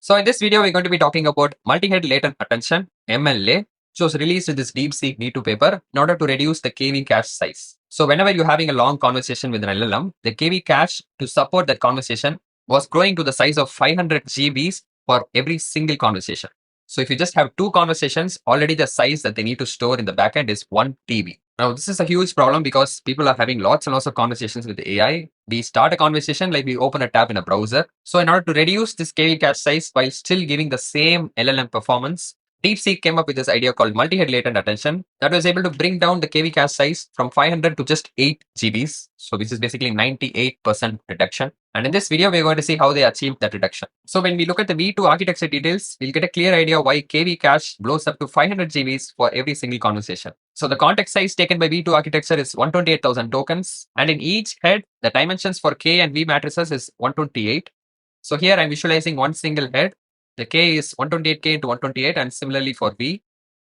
So in this video, we're going to be talking about multi-head latent attention, MLA, which was released in this DeepSeek V2 paper in order to reduce the KV cache size. So whenever you're having a long conversation with an LLM, the KV cache to support that conversation was growing to the size of 500 GBs for every single conversation. So if you just have two conversations, already the size that they need to store in the backend is 1 TB. Now, this is a huge problem because people are having lots and lots of conversations with AI. We start a conversation like we open a tab in a browser. So in order to reduce this KV cache size while still giving the same LLM performance, DeepSeek came up with this idea called multi-head latent attention that was able to bring down the KV cache size from 500 to just 8 GBs. So this is basically 98% reduction. And in this video, we're going to see how they achieved that reduction. So when we look at the V2 architecture details, we'll get a clear idea why KV cache blows up to 500 GBs for every single conversation. So the context size taken by V2 architecture is 128,000 tokens. And in each head, the dimensions for K and V matrices is 128. So here I'm visualizing one single head. The K is 128K into 128 and similarly for V.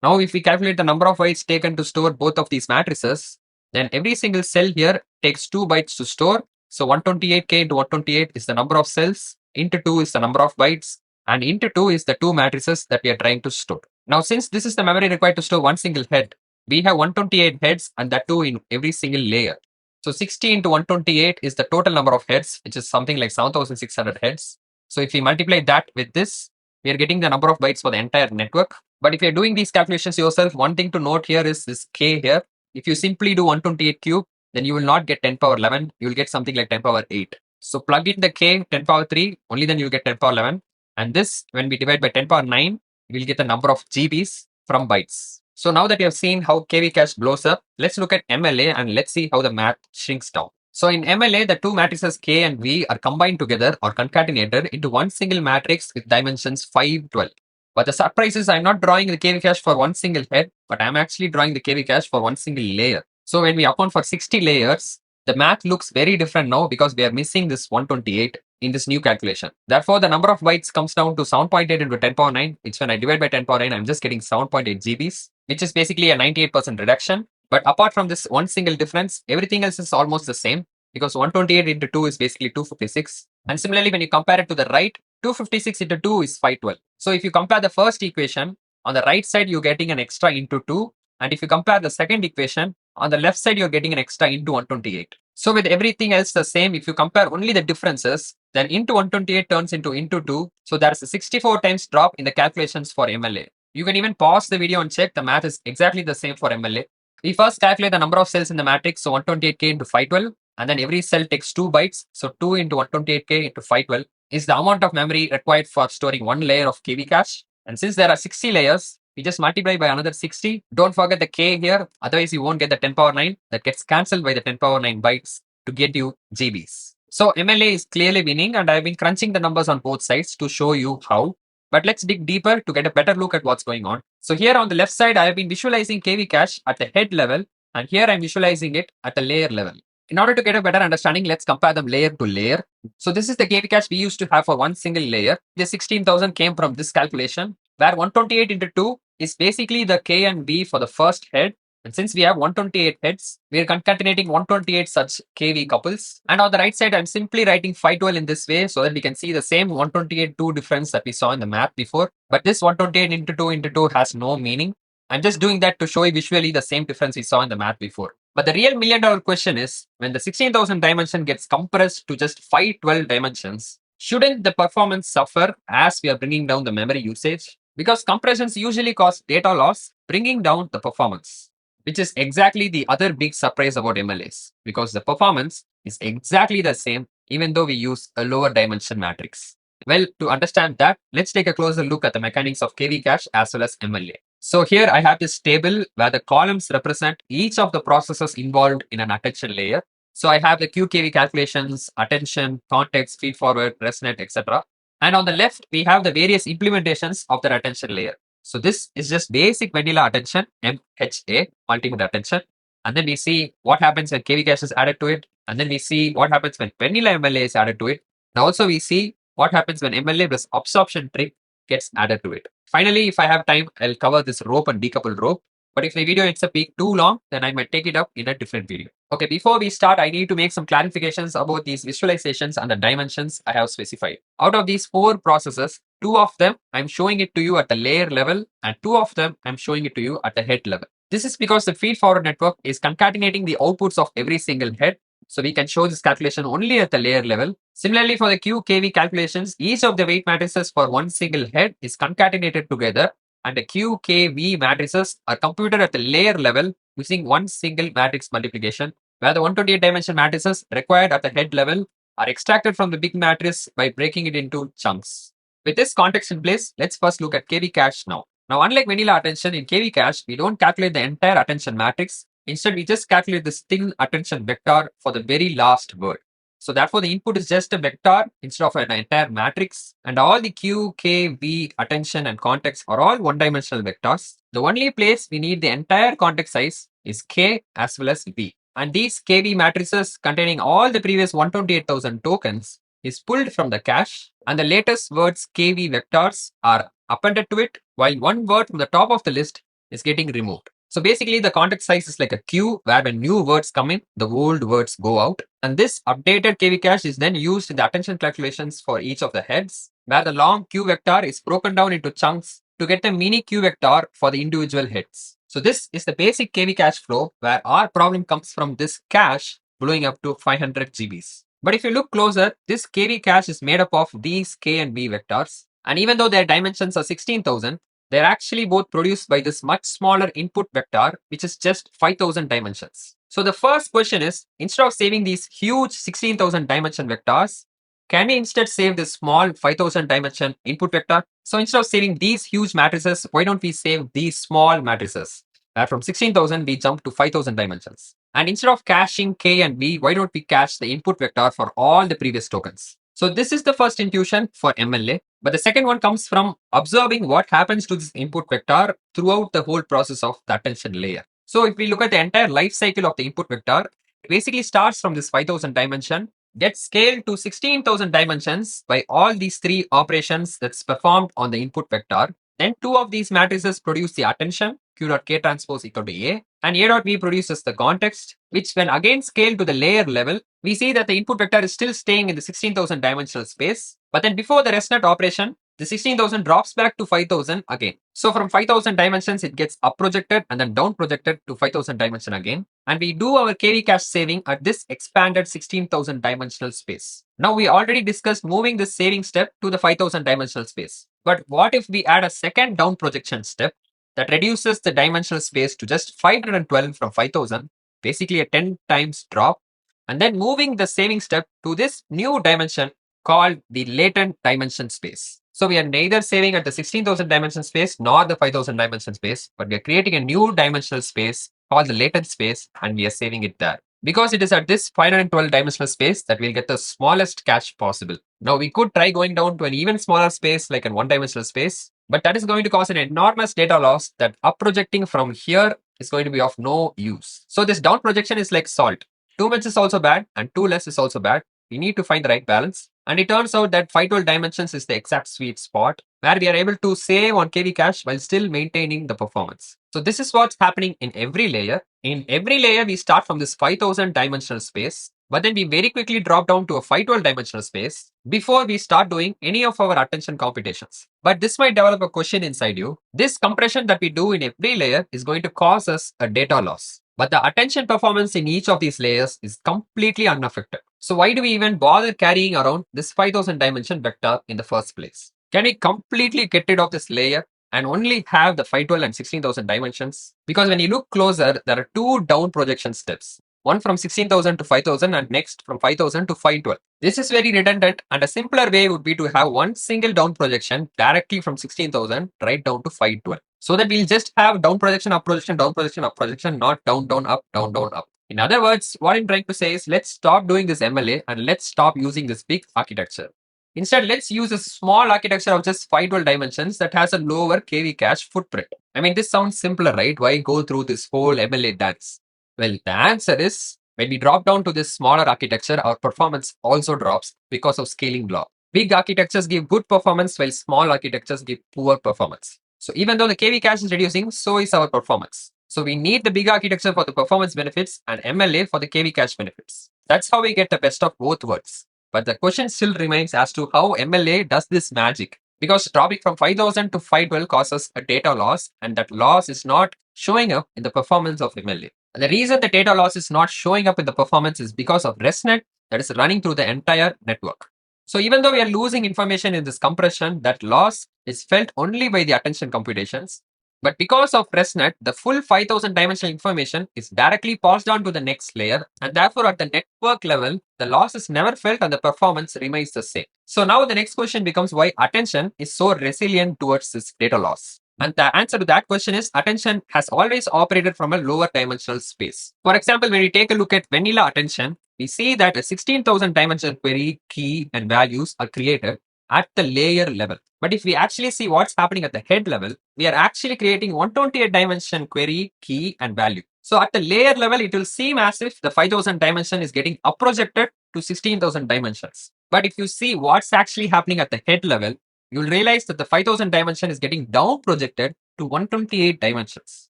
Now if we calculate the number of bytes taken to store both of these matrices, then every single cell here takes 2 bytes to store. So 128K into 128 is the number of cells, into 2 is the number of bytes, and into 2 is the two matrices that we are trying to store. Now since this is the memory required to store one single head, we have 128 heads and that too in every single layer. So 60 into 128 is the total number of heads, which is something like 7,600 heads. So if we multiply that with this, we are getting the number of bytes for the entire network. But if you're doing these calculations yourself, one thing to note here is this K here. If you simply do 128 cube, then you will not get 10 power 11. You will get something like 10 power 8. So plug in the K 10 power 3, only then you'll get 10 power 11. And this, when we divide by 10 power 9, we'll get the number of GBs from bytes. So now that you have seen how KV cache blows up, let's look at MLA and let's see how the math shrinks down. So in MLA, the two matrices K and V are combined together or concatenated into one single matrix with dimensions 5, 12. But the surprise is I'm not drawing the KV cache for one single head, but I'm actually drawing the KV cache for one single layer. So when we account for 60 layers, the math looks very different now because we are missing this 128 in this new calculation. Therefore, the number of bytes comes down to 7.8 into 10 power 9, which when I divide by 10 power 9, I'm just getting 7.8 GBs, which is basically a 98% reduction. But apart from this one single difference, everything else is almost the same because 128 into 2 is basically 256. And similarly, when you compare it to the right, 256 into 2 is 512. So if you compare the first equation, on the right side, you're getting an extra into 2. And if you compare the second equation, on the left side, you're getting an extra into 128. So with everything else the same, if you compare only the differences, then into 128 turns into 2. So there's a 64 times drop in the calculations for MLA. You can even pause the video and check the math is exactly the same for MLA. We first calculate the number of cells in the matrix, so 128K into 512, and then every cell takes 2 bytes. So 2 into 128K into 512 is the amount of memory required for storing one layer of KV cache. And since there are 60 layers, we just multiply by another 60. Don't forget the K here, otherwise you won't get the 10 power 9. That gets cancelled by the 10 power 9 bytes to get you GBs. So MLA is clearly winning, and I've been crunching the numbers on both sides to show you how. But let's dig deeper to get a better look at what's going on. So here on the left side, I have been visualizing KV cache at the head level, and here I'm visualizing it at the layer level. In order to get a better understanding, let's compare them layer to layer. So this is the KV cache we used to have for one single layer. The 16,000 came from this calculation, where 128 into 2 is basically the K and V for the first head. And since we have 128 heads, we are concatenating 128 such KV couples. And on the right side, I'm simply writing 512 in this way so that we can see the same 128 2 difference that we saw in the math before. But this 128 into 2 has no meaning. I'm just doing that to show you visually the same difference we saw in the math before. But the real $1,000,000 question is, when the 16,000 dimension gets compressed to just 512 dimensions, shouldn't the performance suffer as we are bringing down the memory usage? Because compressions usually cause data loss, bringing down the performance, which is exactly the other big surprise about MLAs, because the performance is exactly the same even though we use a lower dimension matrix. Well, to understand that, let's take a closer look at the mechanics of KV cache as well as MLA. So here I have this table where the columns represent each of the processes involved in an attention layer. So I have the QKV calculations, attention, context, feedforward, ResNet, etc. And on the left, we have the various implementations of the attention layer. So this is just basic vanilla attention, MHA, multi-mode attention. And then we see what happens when KV cache is added to it. And then we see what happens when vanilla MLA is added to it. And also we see what happens when MLA plus absorption trick gets added to it. Finally, if I have time, I'll cover this RoPE and decoupled RoPE. But if the video ends up being too long, then I might take it up in a different video. Okay, before we start, I need to make some clarifications about these visualizations and the dimensions I have specified. Out of these 4 processes, two of them I'm showing it to you at the layer level, and two of them I'm showing it to you at the head level. This is because the feed forward network is concatenating the outputs of every single head. So we can show this calculation only at the layer level. Similarly, for the QKV calculations, each of the weight matrices for one single head is concatenated together, and the QKV matrices are computed at the layer level using one single matrix multiplication, where the 128 dimension matrices required at the head level are extracted from the big matrix by breaking it into chunks. With this context in place, let's first look at KV cache now. Now, unlike vanilla attention, in KV cache, we don't calculate the entire attention matrix. Instead, we just calculate this thin attention vector for the very last word. So therefore, the input is just a vector instead of an entire matrix, and all the Q, K, V, attention, and context are all one-dimensional vectors. The only place we need the entire context size is K as well as V. And these KV matrices containing all the previous 128,000 tokens is pulled from the cache, and the latest words KV vectors are appended to it, while one word from the top of the list is getting removed. So basically, the context size is like a queue where when new words come in, the old words go out. And this updated KV cache is then used in the attention calculations for each of the heads, where the long Q vector is broken down into chunks to get a mini Q vector for the individual heads. So this is the basic KV cache flow, where our problem comes from this cache blowing up to 500 GBs. But if you look closer, this KV cache is made up of these K and V vectors. And even though their dimensions are 16,000, they're actually both produced by this much smaller input vector, which is just 5,000 dimensions. So the first question is, instead of saving these huge 16,000 dimension vectors, can we instead save this small 5,000 dimension input vector? So instead of saving these huge matrices, why don't we save these small matrices? From 16,000, we jump to 5,000 dimensions. And instead of caching K and V, why don't we cache the input vector for all the previous tokens? So this is the first intuition for MLA, but the second one comes from observing what happens to this input vector throughout the whole process of the attention layer. So if we look at the entire life cycle of the input vector, it basically starts from this 5,000 dimension, gets scaled to 16,000 dimensions by all these three operations that's performed on the input vector. Then two of these matrices produce the attention, Q dot K transpose equal to A, and A dot V produces the context, which when again scaled to the layer level, we see that the input vector is still staying in the 16,000 dimensional space. But then before the ResNet operation, the 16,000 drops back to 5,000 again. So from 5,000 dimensions, it gets up projected and then down projected to 5,000 dimension again. And we do our KV cache saving at this expanded 16,000 dimensional space. Now we already discussed moving this saving step to the 5,000 dimensional space. But what if we add a second down projection step that reduces the dimensional space to just 512 from 5,000, basically a 10 times drop, and then moving the saving step to this new dimension called the latent dimension space. So we are neither saving at the 16,000 dimension space nor the 5,000 dimension space, but we are creating a new dimensional space called the latent space, and we are saving it there. Because it is at this 512 dimensional space that we'll get the smallest cache possible. Now we could try going down to an even smaller space like an one dimensional space, but that is going to cause an enormous data loss that up projecting from here is going to be of no use. So this down projection is like salt. Too much is also bad and too less is also bad. We need to find the right balance. And it turns out that 512 dimensions is the exact sweet spot where we are able to save on KV cache while still maintaining the performance. So this is what's happening in every layer. In every layer, we start from this 5,000 dimensional space, but then we very quickly drop down to a 512 dimensional space before we start doing any of our attention computations. But this might develop a question inside you. This compression that we do in every layer is going to cause us a data loss. But the attention performance in each of these layers is completely unaffected. So why do we even bother carrying around this 5,000 dimension vector in the first place? Can we completely get rid of this layer and only have the 512 and 16,000 dimensions? Because when you look closer, there are two down projection steps. One from 16,000 to 5,000 and next from 5,000 to 512. This is very redundant, and a simpler way would be to have one single down projection directly from 16,000 right down to 512. So that we'll just have down projection, up projection, down projection, up projection, not down, down, up, down, down, up. In other words, what I'm trying to say is let's stop doing this MLA and let's stop using this big architecture. Instead, let's use a small architecture of just 512 dimensions that has a lower KV cache footprint. I mean, this sounds simpler, right? Why go through this whole MLA dance? Well, the answer is when we drop down to this smaller architecture, our performance also drops because of scaling law. Big architectures give good performance while small architectures give poor performance. So even though the KV cache is reducing, so is our performance. So we need the big architecture for the performance benefits and MLA for the KV cache benefits. That's how we get the best of both worlds. But the question still remains as to how MLA does this magic. because dropping from 5000 to 512 causes a data loss, and that loss is not showing up in the performance of MLA. And the reason the data loss is not showing up in the performance is because of ResNet that is running through the entire network. So even though we are losing information in this compression, that loss is felt only by the attention computations. But because of ResNet, the full 5000 dimensional information is directly passed on to the next layer, and therefore at the network level, the loss is never felt and the performance remains the same. So now the next question becomes why attention is so resilient towards this data loss. And the answer to that question is attention has always operated from a lower dimensional space. For example, when we take a look at vanilla attention, we see that a 16,000 dimensional query, key, and values are created at the layer level. But if we actually see what's happening at the head level, we are actually creating 128 dimension query, key, and value. So at the layer level, it will seem as if the 5000 dimension is getting up projected to 16,000 dimensions. But if you see what's actually happening at the head level, you'll realize that the 5000 dimension is getting down projected to 128 dimensions.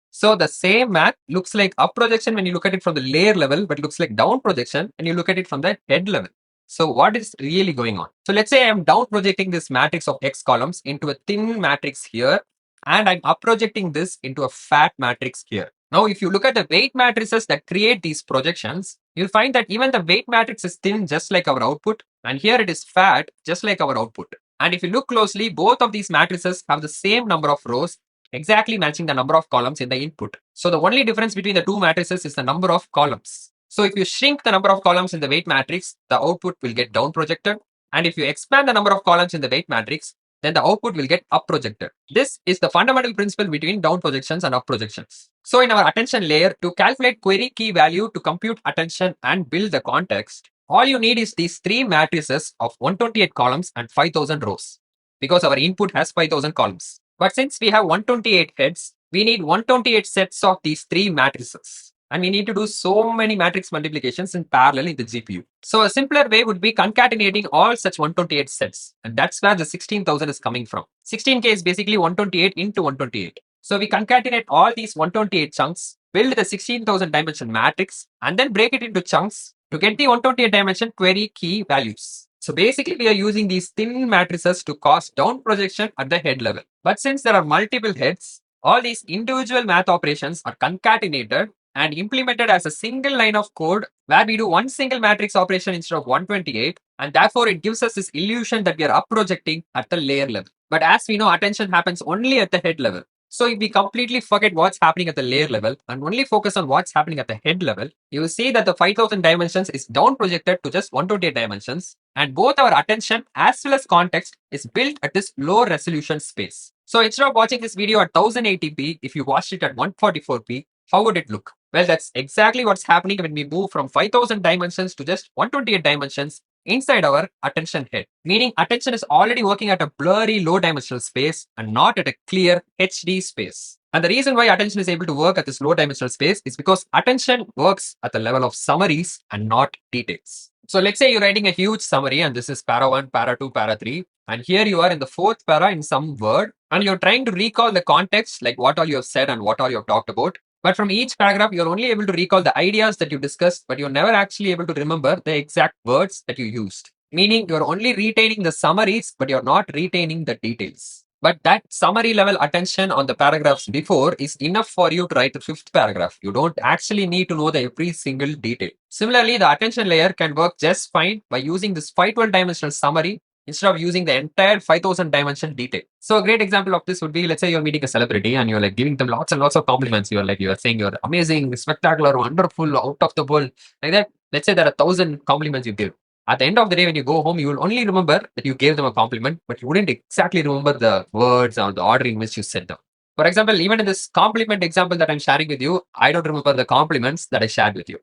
So the same math looks like up projection when you look at it from the layer level, but looks like down projection when you look at it from the head level. So what is really going on? So let's say I'm down projecting this matrix of X columns into a thin matrix here, and I'm up projecting this into a fat matrix here. Now, if you look at the weight matrices that create these projections, you'll find that even the weight matrix is thin just like our output, and here it is fat just like our output. And if you look closely, both of these matrices have the same number of rows, exactly matching the number of columns in the input. So the only difference between the two matrices is the number of columns. So if you shrink the number of columns in the weight matrix, the output will get down projected. And if you expand the number of columns in the weight matrix, then the output will get up projected. This is the fundamental principle between down projections and up projections. So in our attention layer, to calculate query key value to compute attention and build the context, all you need is these three matrices of 128 columns and 5000 rows, because our input has 5000 columns. But since we have 128 heads, we need 128 sets of these three matrices. And we need to do so many matrix multiplications in parallel in the GPU. So a simpler way would be concatenating all such 128 sets. And that's where the 16,000 is coming from. 16K is basically 128 into 128. So we concatenate all these 128 chunks, build the 16,000 dimension matrix, and then break it into chunks to get the 128 dimension query key values. So basically we are using these thin matrices to cause down projection at the head level. But since there are multiple heads, all these individual math operations are concatenated and implemented as a single line of code where we do one single matrix operation instead of 128, and therefore it gives us this illusion that we are up projecting at the layer level. But as we know, attention happens only at the head level. So if we completely forget what's happening at the layer level and only focus on what's happening at the head level, you will see that the 5000 dimensions is down projected to just 128 dimensions, and both our attention as well as context is built at this low resolution space. So instead of watching this video at 1080p, if you watched it at 144p, how would it look? Well, that's exactly what's happening when we move from 5000 dimensions to just 128 dimensions inside our attention head. Meaning attention is already working at a blurry low dimensional space and not at a clear HD space. And the reason why attention is able to work at this low dimensional space is because attention works at the level of summaries and not details. So let's say you're writing a huge summary, and this is para 1, para 2, para 3. And here you are in the fourth para in some word, and you're trying to recall the context, like what all you have said and what all you have talked about. But from each paragraph, you're only able to recall the ideas that you discussed, but you're never actually able to remember the exact words that you used. Meaning you're only retaining the summaries, but you're not retaining the details. But that summary level attention on the paragraphs before is enough for you to write the fifth paragraph. You don't actually need to know the every single detail. Similarly, the attention layer can work just fine by using this 512 dimensional summary instead of using the entire 5000 dimension detail. So a great example of this would be, let's say you're meeting a celebrity and you're like giving them lots and lots of compliments. You're saying you're amazing, spectacular, wonderful, out of the world, like that. Let's say there are 1000 compliments you give. At the end of the day, when you go home, you will only remember that you gave them a compliment, but you wouldn't exactly remember the words or the order in which you said them. For example, even in this compliment example that I'm sharing with you, I don't remember the compliments that I shared with you.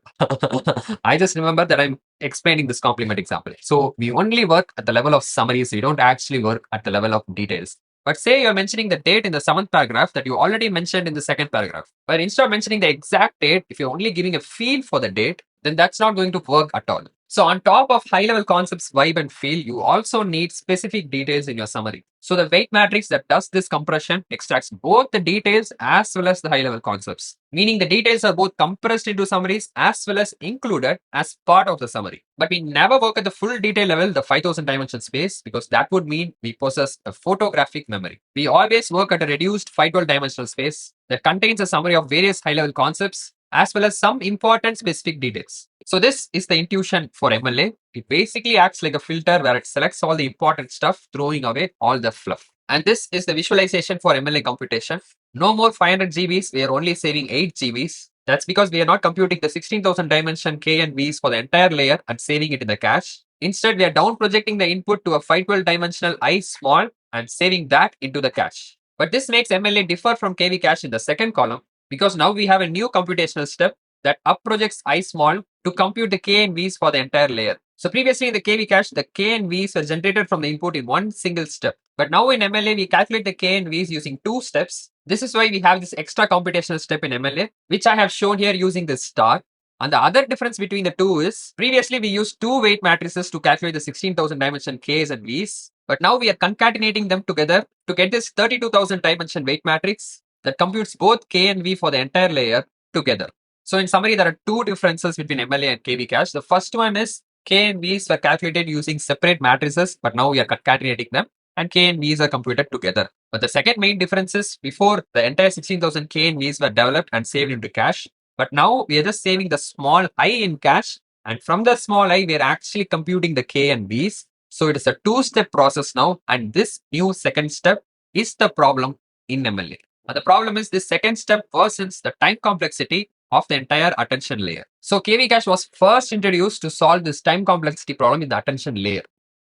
I just remember that I'm explaining this compliment example. So we only work at the level of summaries. We don't actually work at the level of details. But say you're mentioning the date in the 7th paragraph that you already mentioned in the 2nd paragraph. But instead of mentioning the exact date, if you're only giving a feel for the date, then that's not going to work at all. So on top of high-level concepts, vibe and feel, you also need specific details in your summary. So the weight matrix that does this compression extracts both the details as well as the high-level concepts, meaning the details are both compressed into summaries as well as included as part of the summary. But we never work at the full detail level, the 5000 dimension space, because that would mean we possess a photographic memory. We always work at a reduced 512 dimensional space that contains a summary of various high-level concepts as well as some important specific details. So this is the intuition for MLA. It basically acts like a filter where it selects all the important stuff, throwing away all the fluff. And this is the visualization for MLA computation. No more 500 GBs, we are only saving 8 GBs. That's because we are not computing the 16,000 dimension K and V's for the entire layer and saving it in the cache. Instead, we are down projecting the input to a 512 dimensional I small and saving that into the cache. But this makes MLA differ from KV cache in the second column, because now we have a new computational step that up projects I small to compute the K and V's for the entire layer. So previously in the KV cache, the K and V's were generated from the input in one single step. But now in MLA, we calculate the K and V's using two steps. This is why we have this extra computational step in MLA, which I have shown here using this star. And the other difference between the two is, previously we used two weight matrices to calculate the 16,000 dimension K's and V's. But now we are concatenating them together to get this 32,000 dimension weight matrix that computes both K and V for the entire layer together. So in summary, there are two differences between MLA and KV cache. The first one is K and V's were calculated using separate matrices, but now we are concatenating them, and K and V's are computed together. But the second main difference is, before the entire 16,000 K and V's were developed and saved into cache, but now we are just saving the small I in cache, and from the small I, we are actually computing the K and V's. So it is a two-step process now, and this new second step is the problem in MLA. And the problem is this second step worsens the time complexity of the entire attention layer. So KV cache was first introduced to solve this time complexity problem in the attention layer.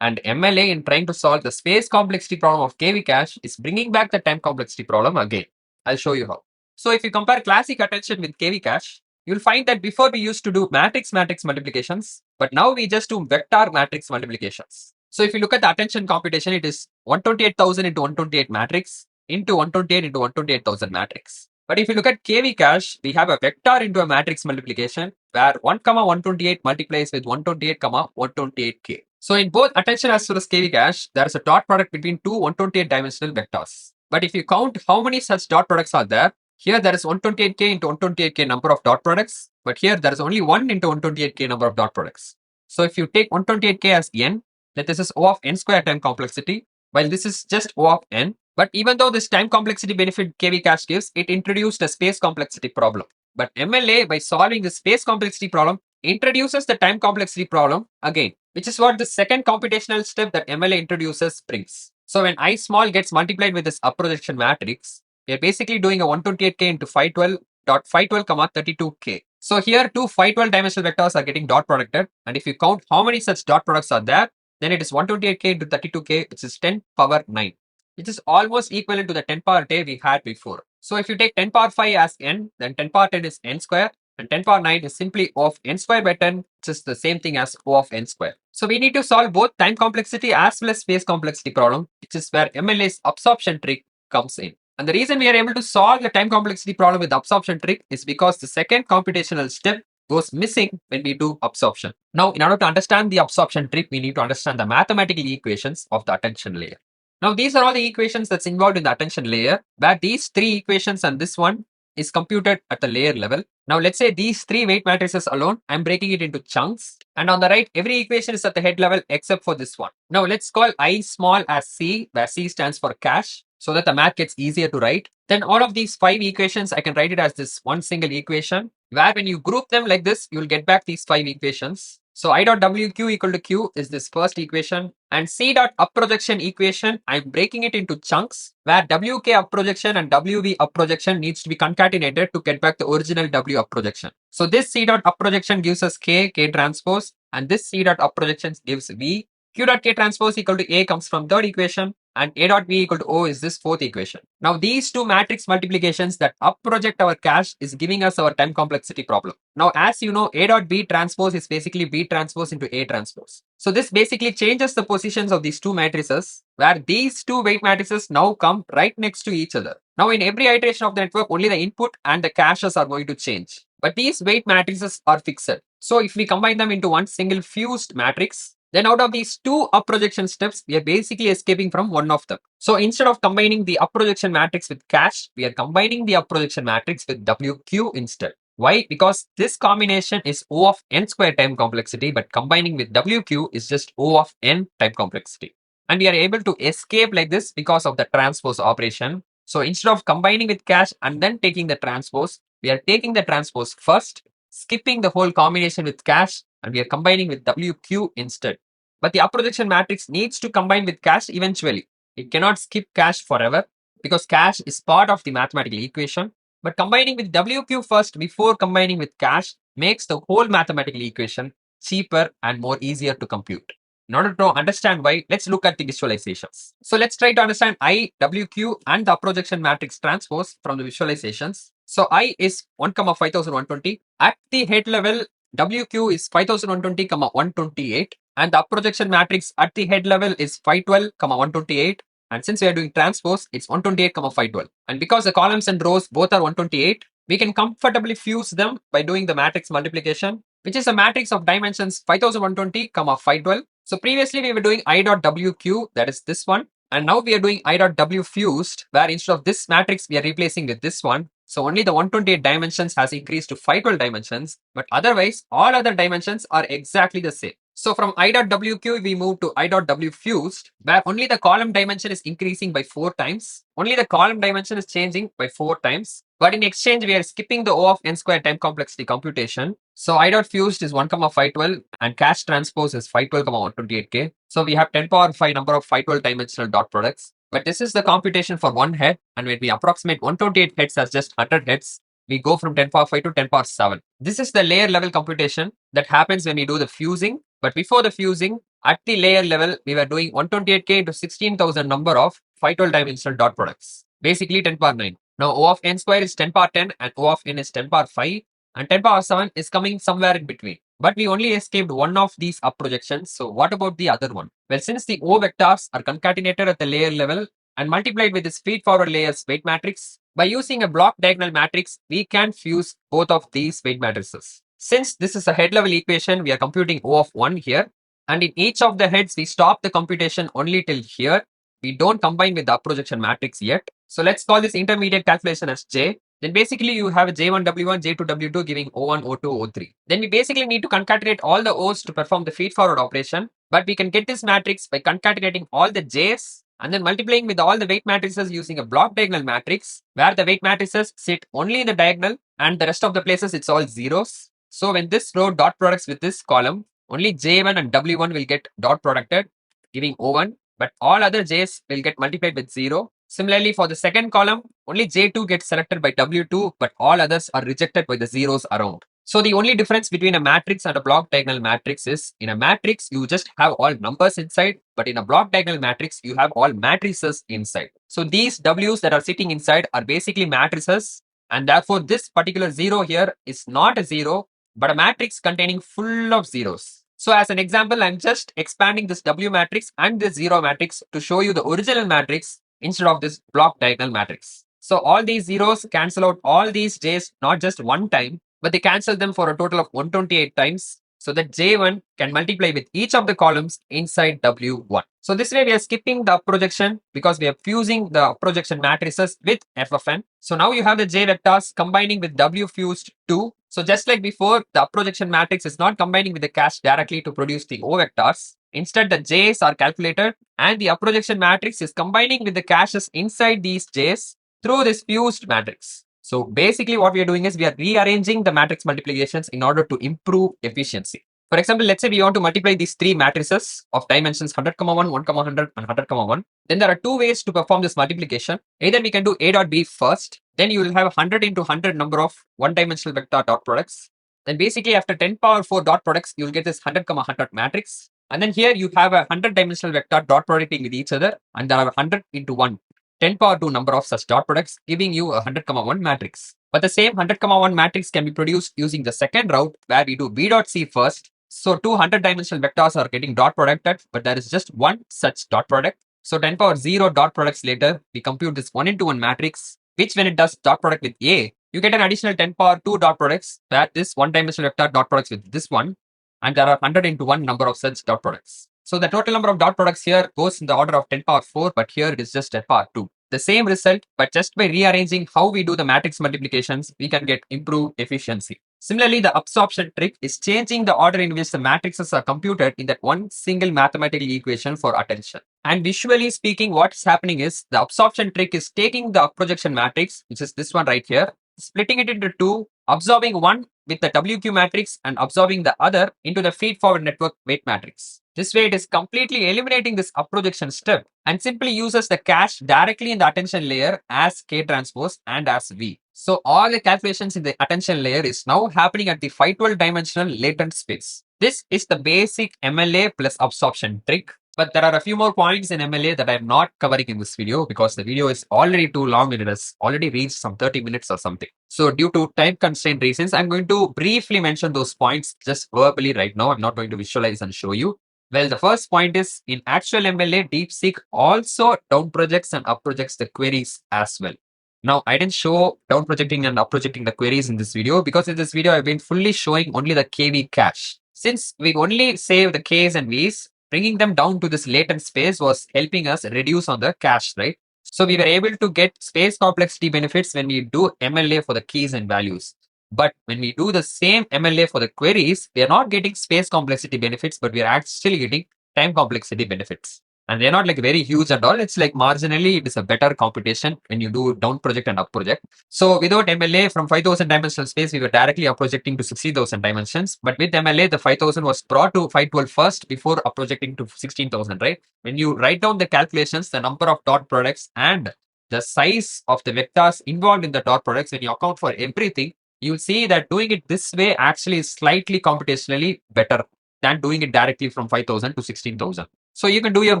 And MLA, in trying to solve the space complexity problem of KV cache, is bringing back the time complexity problem again. I'll show you how. So if you compare classic attention with KV cache, you'll find that before we used to do matrix multiplications, but now we just do vector matrix multiplications. So if you look at the attention computation, it is 128,000 into 128 matrix into 128 into 128,000 matrix. But if you look at KV cache, we have a vector into a matrix multiplication where 1, 128 multiplies with 128, 128k. So in both attention as well as KV cache, there is a dot product between two 128 dimensional vectors. But if you count how many such dot products are there, here there is 128k into 128k number of dot products, but here there is only 1 into 128k number of dot products. So if you take 128k as n, then this is O of n square time complexity, while this is just O of n. But even though this time complexity benefit KV cache gives, it introduced a space complexity problem. But MLA, by solving the space complexity problem, introduces the time complexity problem again, which is what the second computational step that MLA introduces brings. So when I small gets multiplied with this up projection matrix, we are basically doing a 128k into 512, 32k. So here two 512 dimensional vectors are getting dot producted, and if you count how many such dot products are there, then it is 128k into 32k, which is 10 power 9. Which is almost equivalent to the 10 power 10 we had before. So if you take 10 power 5 as n, then 10 power 10 is n square, and 10 power 9 is simply O of n square by 10, which is the same thing as O of n square. So we need to solve both time complexity as well as space complexity problem, which is where MLA's absorption trick comes in. And the reason we are able to solve the time complexity problem with the absorption trick is because the second computational step goes missing when we do absorption. Now, in order to understand the absorption trick, we need to understand the mathematical equations of the attention layer. Now, these are all the equations that's involved in the attention layer, where these three equations and this one is computed at the layer level. Now, let's say these three weight matrices alone, I'm breaking it into chunks. And on the right, every equation is at the head level except for this one. Now, let's call I small as C, where C stands for cache, so that the math gets easier to write. Then all of these five equations, I can write it as this one single equation, where when you group them like this, you'll get back these five equations. So I dot WQ equal to Q is this first equation, and C dot up projection equation, I'm breaking it into chunks where WK up projection and WV up projection needs to be concatenated to get back the original W up projection. So this C dot up projection gives us K transpose, and this C dot up projection gives V. Q dot K transpose equal to A comes from third equation, and A dot V equal to O is this fourth equation. Now these two matrix multiplications that up project our cache is giving us our time complexity problem. Now as you know, A dot B transpose is basically B transpose into A transpose. So this basically changes the positions of these two matrices, where these two weight matrices now come right next to each other. Now in every iteration of the network, only the input and the caches are going to change. But these weight matrices are fixed. So if we combine them into one single fused matrix, then out of these two up projection steps, we are basically escaping from one of them. So instead of combining the up projection matrix with cache, we are combining the up projection matrix with WQ instead. Why? Because this combination is O of n square time complexity, but combining with WQ is just O of n time complexity. And we are able to escape like this because of the transpose operation. So instead of combining with cache and then taking the transpose, we are taking the transpose first, skipping the whole combination with cache, and we are combining with WQ instead. But the up projection matrix needs to combine with cache eventually. It cannot skip cache forever because cache is part of the mathematical equation. But combining with WQ first before combining with cache makes the whole mathematical equation cheaper and more easier to compute. In order to understand why, let's look at the visualizations. So let's try to understand I, WQ and the projection matrix transpose from the visualizations. So I is 1, 5120. At the head level, WQ is 5120, 128. And the projection matrix at the head level is 512, 128. And since we are doing transpose, it's 128, 512. And because the columns and rows both are 128, we can comfortably fuse them by doing the matrix multiplication, which is a matrix of dimensions 5120, 512. So previously we were doing I dot WQ, that is this one. And now we are doing I dot W fused, where instead of this matrix, we are replacing with this one. So only the 128 dimensions has increased to 512 dimensions, but otherwise all other dimensions are exactly the same. So from I dot WQ, we move to I dot W fused, where only the column dimension is increasing by 4 times. Only the column dimension is changing by 4 times. But in exchange, we are skipping the O of n square time complexity computation. So I dot fused is 1, 512 and cache transpose is 512, 128k. So we have 10 power 5 number of 512 dimensional dot products. But this is the computation for one head. And when we approximate 128 heads as just 100 heads, we go from 10 power 5 to 10 power 7. This is the layer level computation that happens when we do the fusing. But before the fusing, at the layer level, we were doing 128k into 16,000 number of 512 dimensional dot products. Basically 10 power 9. Now O of n square is 10 power 10 and O of n is 10 power 5 and 10 power 7 is coming somewhere in between. But we only escaped one of these up projections. So what about the other one? Well, since the O vectors are concatenated at the layer level and multiplied with this feed forward layers weight matrix, by using a block diagonal matrix, we can fuse both of these weight matrices. Since this is a head level equation, we are computing O of 1 here. And in each of the heads, we stop the computation only till here. We don't combine with the up projection matrix yet. So let's call this intermediate calculation as J. Then basically you have a J1W1, J2W2 giving O1, O2, O3. Then we basically need to concatenate all the O's to perform the feed forward operation. But we can get this matrix by concatenating all the J's and then multiplying with all the weight matrices using a block diagonal matrix where the weight matrices sit only in the diagonal and the rest of the places it's all zeros. So when this row dot products with this column, only J1 and W1 will get dot producted giving O1, but all other J's will get multiplied with 0. Similarly, for the second column, only J2 gets selected by W2, but all others are rejected by the zeros around. So the only difference between a matrix and a block diagonal matrix is in a matrix, you just have all numbers inside, but in a block diagonal matrix, you have all matrices inside. So these W's that are sitting inside are basically matrices, and therefore this particular 0 here is not a 0, but a matrix containing full of zeros. So as an example, I'm just expanding this W matrix and this 0 matrix to show you the original matrix instead of this block diagonal matrix. So all these zeros cancel out all these J's not just one time, but they cancel them for a total of 128 times. So that J1 can multiply with each of the columns inside W1. So this way we are skipping the projection because we are fusing the projection matrices with f of n. So now you have the J vectors combining with W fused 2. So just like before, the projection matrix is not combining with the cache directly to produce the O vectors. Instead, the J's are calculated and the projection matrix is combining with the caches inside these J's through this fused matrix. So basically what we are doing is we are rearranging the matrix multiplications in order to improve efficiency. For example, let's say we want to multiply these three matrices of dimensions 100, 1, 100, and 100, 1. Then there are two ways to perform this multiplication. Either we can do A dot B first. Then you will have 100 into 100 number of one-dimensional vector dot products. Then basically after 10 power 4 dot products, you will get this 100, 100 matrix. And then here you have a 100-dimensional vector dot producting with each other. And there are 100 into 1. 10 power 2 number of such dot products giving you a 100, 1 matrix. But the same 100, 1 matrix can be produced using the second route where we do B dot C first. So 200 dimensional vectors are getting dot producted, but there is just one such dot product. So 10 power 0 dot products later, we compute this 1 into 1 matrix, which when it does dot product with A, you get an additional 10 power 2 dot products where this one dimensional vector dot products with this one, and there are 100 into 1 number of such dot products. So the total number of dot products here goes in the order of 10 power 4, but here it is just 10 power 2. The same result, but just by rearranging how we do the matrix multiplications, we can get improved efficiency. Similarly, the absorption trick is changing the order in which the matrices are computed in that one single mathematical equation for attention. And visually speaking, what's happening is the absorption trick is taking the projection matrix, which is this one right here, splitting it into two, absorbing one with the WQ matrix and absorbing the other into the feed-forward network weight matrix. This way, it is completely eliminating this upprojection step and simply uses the cache directly in the attention layer as K transpose and as V. So all the calculations in the attention layer is now happening at the 512 dimensional latent space. This is the basic MLA plus absorption trick. But there are a few more points in MLA that I'm not covering in this video because the video is already too long and it has already reached some 30 minutes or something. So due to time constraint reasons, I'm going to briefly mention those points just verbally right now. I'm not going to visualize and show you. Well, the first point is in actual MLA, DeepSeek also down projects and up projects the queries as well. Now, I didn't show down projecting and up projecting the queries in this video because in this video, I've been fully showing only the KV cache. Since we only save the Ks and Vs, bringing them down to this latent space was helping us reduce on the cache, right? So we were able to get space complexity benefits when we do MLA for the keys and values. But when we do the same MLA for the queries, we are not getting space complexity benefits, but we are actually getting time complexity benefits. And they're not like very huge and all. It's like marginally, it is a better computation when you do down project and up project. So without MLA from 5000 dimensional space, we were directly up projecting to 60,000 dimensions. But with MLA, the 5000 was brought to 512 first before up projecting to 16,000, right? When you write down the calculations, the number of dot products and the size of the vectors involved in the dot products, when you account for everything, you'll see that doing it this way actually is slightly computationally better than doing it directly from 5000 to 16,000. So you can do your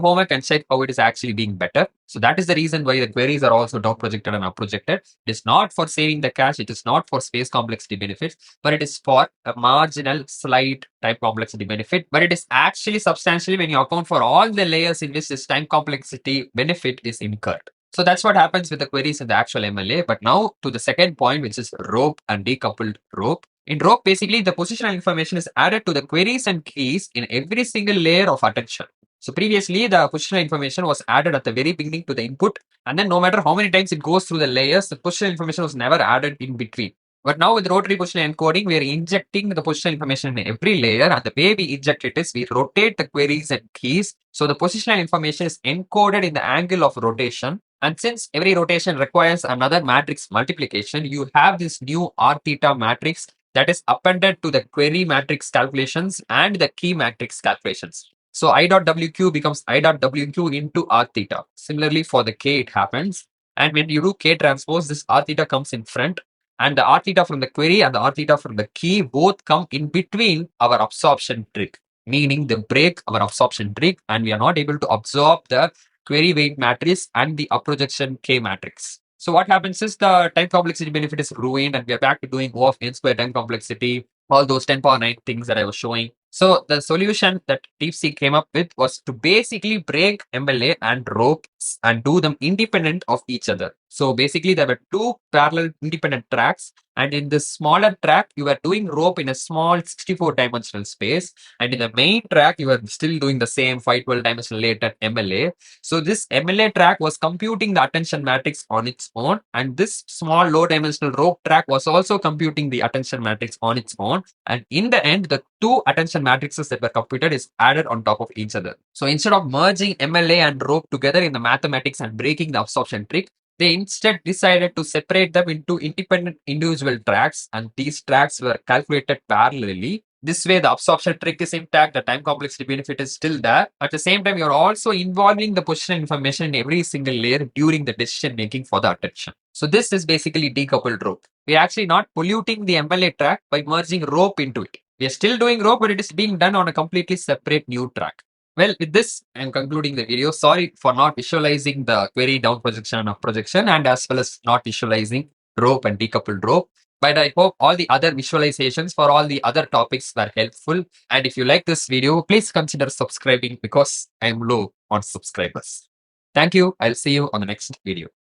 homework and check how it is actually being better. So that is the reason why the queries are also down projected and up projected. It is not for saving the cache. It is not for space complexity benefits, but it is for a marginal slight time complexity benefit. But it is actually substantially when you account for all the layers in which this time complexity benefit is incurred. So that's what happens with the queries in the actual MLA. But now to the second point, which is RoPE and decoupled RoPE. In RoPE, basically the positional information is added to the queries and keys in every single layer of attention. So previously, the positional information was added at the very beginning to the input, and then no matter how many times it goes through the layers, the positional information was never added in between. But now with rotary positional encoding, we are injecting the positional information in every layer, and the way we inject it is we rotate the queries and keys. So the positional information is encoded in the angle of rotation. And since every rotation requires another matrix multiplication, you have this new R theta matrix that is appended to the query matrix calculations and the key matrix calculations. So I dot WQ becomes I dot WQ into R theta. Similarly, for the K, it happens. And when you do K transpose, this R theta comes in front. And the R theta from the query and the R theta from the key both come in between our absorption trick, meaning they break our absorption trick and we are not able to absorb the query weight matrix and the upprojection K matrix. So what happens is the time complexity benefit is ruined and we are back to doing O of n square time complexity, all those 10 power 9 things that I was showing. So the solution that DeepSeek came up with was to basically break MLA and RoPE and do them independent of each other. So basically there were two parallel independent tracks, and in this smaller track, you were doing RoPE in a small 64 dimensional space. And in the main track, you were still doing the same 512 dimensional latent MLA. So this MLA track was computing the attention matrix on its own. And this small low dimensional RoPE track was also computing the attention matrix on its own. And in the end, the two attention matrices that were computed is added on top of each other. So instead of merging MLA and RoPE together in the mathematics and breaking the absorption trick, they instead decided to separate them into independent individual tracks, and these tracks were calculated parallelly. This way, the absorption trick is intact, the time complexity benefit is still there. At the same time, you're also involving the positional information in every single layer during the decision making for the attention. So this is basically decoupled RoPE. We're actually not polluting the MLA track by merging RoPE into it. We are still doing RoPE, but it is being done on a completely separate new track. Well, with this, I'm concluding the video. Sorry for not visualizing the query down projection and up projection, and as well as not visualizing RoPE and decoupled RoPE. But I hope all the other visualizations for all the other topics were helpful. And if you like this video, please consider subscribing because I'm low on subscribers. Thank you. I'll see you on the next video.